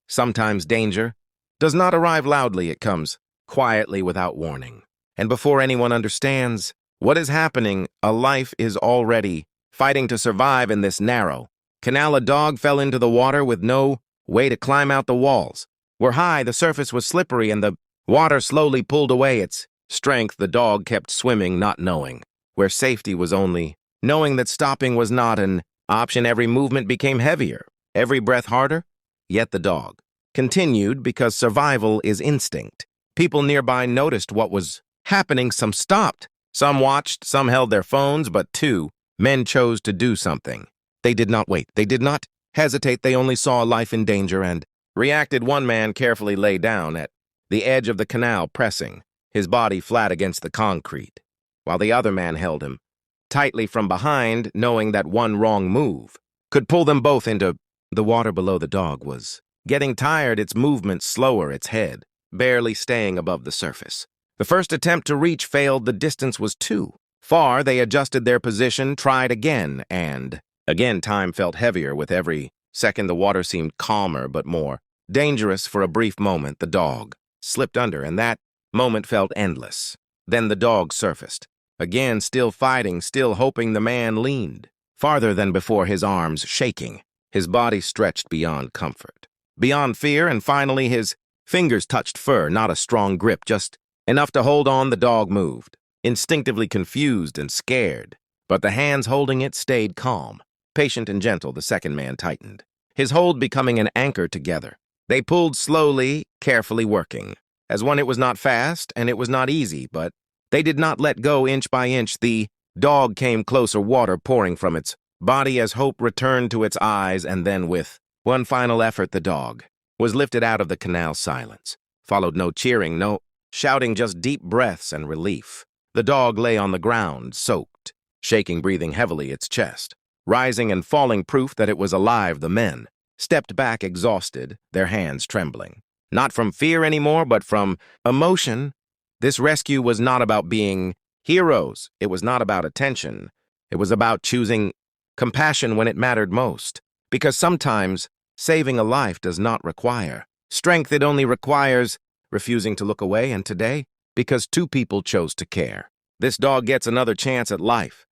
Sometimes danger does not arrive loudly, it comes quietly without warning. And before anyone understands what is happening, a life is already fighting to survive in this narrow canal. A dog fell into the water with no way to climb out. The walls were high, the surface was slippery, and the water slowly pulled away its strength. The dog kept swimming, not knowing where safety was, only knowing that stopping was not an option. Every movement became heavier, every breath harder, yet the dog continued because survival is instinct. People nearby noticed what was happening. Some stopped, some watched, some held their phones, but two men chose to do something. They did not wait. They did not hesitate. They only saw a life in danger and reacted. One man carefully lay down at the edge of the canal, pressing his body flat against the concrete, while the other man held him tightly from behind, knowing that one wrong move could pull them both into the water below. The dog was getting tired, its movements slower, its head barely staying above the surface. The first attempt to reach failed. The distance was too far. They adjusted their position, tried again, and again time felt heavier with every second. The water seemed calmer but more dangerous. For a brief moment, the dog slipped under, and that moment felt endless. Then the dog surfaced again, still fighting, still hoping. The man leaned farther than before, his arms shaking, his body stretched beyond comfort, beyond fear, and finally his fingers touched fur. Not a strong grip, just enough to hold on. The dog moved, instinctively confused and scared, but the hands holding it stayed calm, patient and gentle. The second man tightened, his hold becoming an anchor. Together they pulled slowly, carefully, working as one. It was not fast and it was not easy, but they did not let go. Inch by inch, the dog came closer, water pouring from its body as hope returned to its eyes. And then, with one final effort, the dog was lifted out of the canal. Silence followed. No cheering, no shouting, just deep breaths and relief. The dog lay on the ground, soaked, shaking, breathing heavily, its chest rising and falling, proof that it was alive. The men stepped back, exhausted, their hands trembling, not from fear anymore, but from emotion. This rescue was not about being heroes. It was not about attention. It was about choosing compassion when it mattered most. Because sometimes saving a life does not require strength. It only requires refusing to look away. And today, because two people chose to care, this dog gets another chance at life.